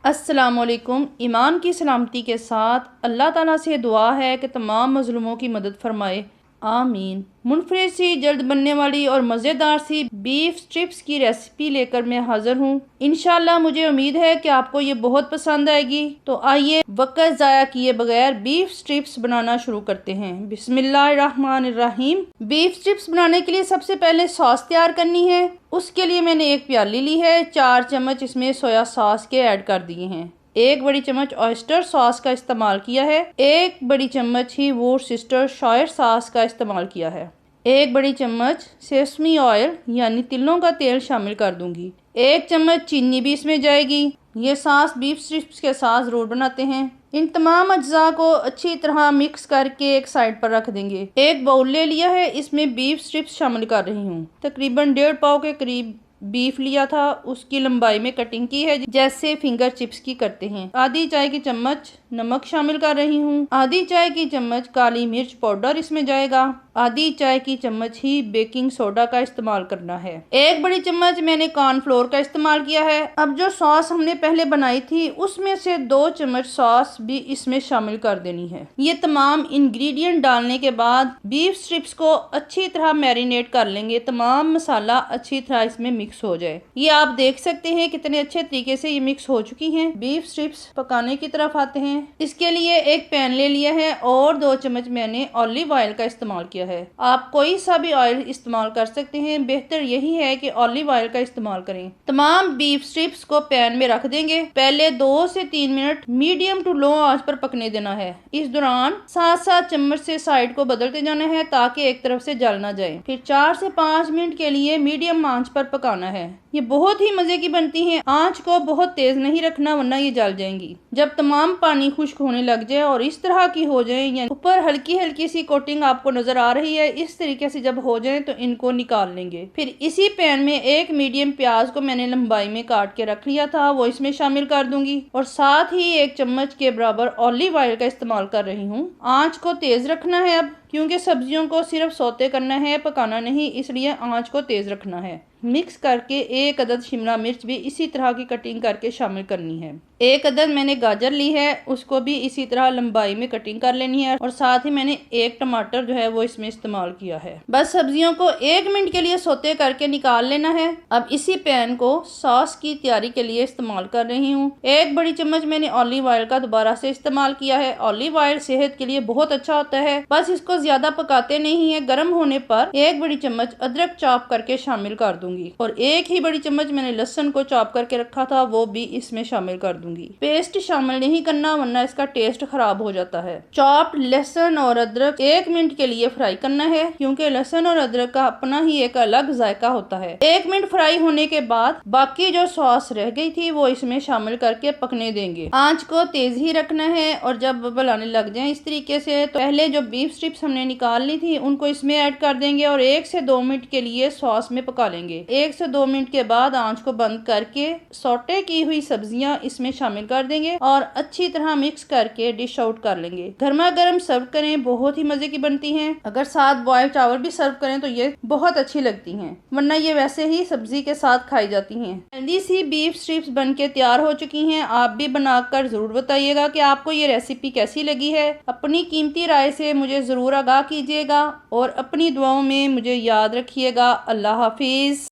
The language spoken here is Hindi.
अस्सलामुअलैकुम। ईमान की सलामती के साथ अल्लाह ताला से दुआ है कि तमाम मज़लूमों की मदद फरमाए, आमीन। मुनफरिद सी जल्द बनने वाली और मज़ेदार सी बीफ स्ट्रिप्स की रेसिपी लेकर मैं हाज़िर हूँ। इंशाल्लाह मुझे उम्मीद है कि आपको ये बहुत पसंद आएगी। तो आइए वक्त ज़ाया किए बगैर बीफ स्ट्रिप्स बनाना शुरू करते हैं। बिस्मिल्लाहिर्रहमानिर्रहीम। बीफ स्ट्रिप्स बनाने के लिए सबसे पहले सॉस तैयार करनी है। उसके लिए मैंने एक प्याली ली है, 4 चम्मच इसमें सोया सॉस के ऐड कर दिए हैं। 1 बड़ी चम्मच ऑयस्टर सॉस का इस्तेमाल किया है। 1 बड़ी चम्मच ही वोरसिस्टर शॉयर सॉस का इस्तेमाल किया है। 1 बड़ी चम्मच सेसमी ऑयल यानी तिलों का तेल शामिल कर दूंगी। 1 चम्मच चीनी भी इसमें जाएगी। ये सॉस बीफ स्ट्रिप्स के साथ ज़रूर बनाते हैं। इन तमाम अज्जा को अच्छी तरह मिक्स करके एक साइड पर रख देंगे। एक बाउल ले लिया है, इसमें बीफ स्ट्रिप्स शामिल कर रही हूँ। तकरीबन 1.5 पाव के करीब बीफ लिया था, उसकी लंबाई में कटिंग की है जैसे फिंगर चिप्स की करते हैं। आधी चाय की चम्मच नमक शामिल कर रही हूँ। आधी चाय की चम्मच काली मिर्च पाउडर इसमें जाएगा। आधी चाय की चम्मच ही बेकिंग सोडा का इस्तेमाल करना है। 1 बड़ी चम्मच मैंने कॉर्नफ्लोर का इस्तेमाल किया है। अब जो सॉस हमने पहले बनाई थी उसमें से 2 चम्मच सॉस भी इसमें शामिल कर देनी है। ये तमाम इंग्रेडिएंट डालने के बाद बीफ स्ट्रिप्स को अच्छी तरह मैरिनेट कर लेंगे। तमाम मसाला अच्छी तरह इसमें मिक्स हो जाए। ये आप देख सकते हैं कितने अच्छे तरीके से ये मिक्स हो चुकी हैं। बीफ स्ट्रिप्स पकाने की तरफ आते हैं। इसके लिए एक पैन ले लिया है और 2 चम्मच मैंने ऑलिव ऑयल का इस्तेमाल किया है। आप कोई सा भी ऑयल इस्तेमाल कर सकते हैं, बेहतर यही है कि ऑलिव ऑयल का इस्तेमाल करें। तमाम बीफ स्ट्रिप्स को पैन में रख देंगे। पहले 2 से 3 मिनट मीडियम टू लो आंच पर पकने देना है। इस दौरान 7-7 चम्मच से साइड को बदलते जाना है ताकि एक तरफ से जल ना जाए। फिर 4 से 5 मिनट के लिए मीडियम आंच पर पकाना है। ये बहुत ही मजे की बनती हैं। आंच को बहुत तेज नहीं रखना वरना ये जल जाएंगी। जब तमाम पानी खुश्क होने लग जाए और इस तरह की हो जाए, या ऊपर हल्की हल्की सी कोटिंग आपको नजर आ रही है, इस तरीके से जब हो जाए तो इनको निकाल लेंगे। फिर इसी पैन में एक मीडियम प्याज को मैंने लंबाई में काट के रख लिया था, वो इसमें शामिल कर दूंगी और साथ ही 1 चम्मच के बराबर ऑलिव ऑयल का इस्तेमाल कर रही हूँ। आंच को तेज रखना है अब, क्योंकि सब्जियों को सिर्फ सौते करना है, पकाना नहीं, इसलिए आंच को तेज रखना है। मिक्स करके 1 अदद शिमला मिर्च भी इसी तरह की कटिंग करके शामिल करनी है। 1 अदद मैंने गाजर ली है, उसको भी इसी तरह लंबाई में कटिंग कर लेनी है और साथ ही मैंने 1 टमाटर जो है वो इसमें इस्तेमाल किया है। बस सब्जियों को 1 मिनट के लिए सौते करके निकाल लेना है। अब इसी पैन को सॉस की तैयारी के लिए इस्तेमाल कर रही हूँ। 1 बड़ी चम्मच मैंने ऑलिव ऑयल का दोबारा से इस्तेमाल किया है। ऑलिव ऑयल सेहत के लिए बहुत अच्छा होता है। बस इसको ज्यादा पकाते नहीं है। गर्म होने पर 1 बड़ी चम्मच अदरक चॉप करके शामिल कर दूंगी और 1 ही बड़ी चम्मच मैंने लहसुन को चॉप करके रखा था, वो भी इसमें शामिल कर दूंगी। पेस्ट शामिल नहीं करना वरना इसका टेस्ट खराब हो जाता है। चॉप्ड लहसुन और अदरक 1 मिनट के लिए फ्राई करना है, क्योंकि लहसुन और अदरक का अपना ही एक अलग जायका होता है। 1 मिनट फ्राई होने के बाद बाकी जो सॉस रह गई थी वो इसमें शामिल करके पकने देंगे। आंच को तेज ही रखना है और जब बबल आने लग जाए इस तरीके से, तो पहले जो बीफ स्ट्रिप्स हमने निकाल ली थी उनको इसमें ऐड कर देंगे और 1 से 2 मिनट के लिए सॉस में पका लेंगे। 1 से 2 मिनट के बाद आंच को बंद करके सौटे की हुई सब्जियां इसमें शामिल कर देंगे और अच्छी तरह मिक्स करके डिश आउट कर लेंगे। गर्मा गर्म सर्व करें, बहुत ही मजे की बनती हैं। अगर साथ बॉयल चावल भी सर्व करें तो ये बहुत अच्छी लगती हैं, वरना ये वैसे ही सब्जी के साथ खाई जाती हैं। हेल्दी सी बीफ स्ट्रिप्स बनके तैयार हो चुकी हैं। आप भी बनाकर जरूर बताइएगा कि आपको ये रेसिपी कैसी लगी है। अपनी कीमती राय से मुझे जरूर आगाह कीजिएगा और अपनी दुआओं में मुझे याद रखिएगा। अल्लाह हाफिज।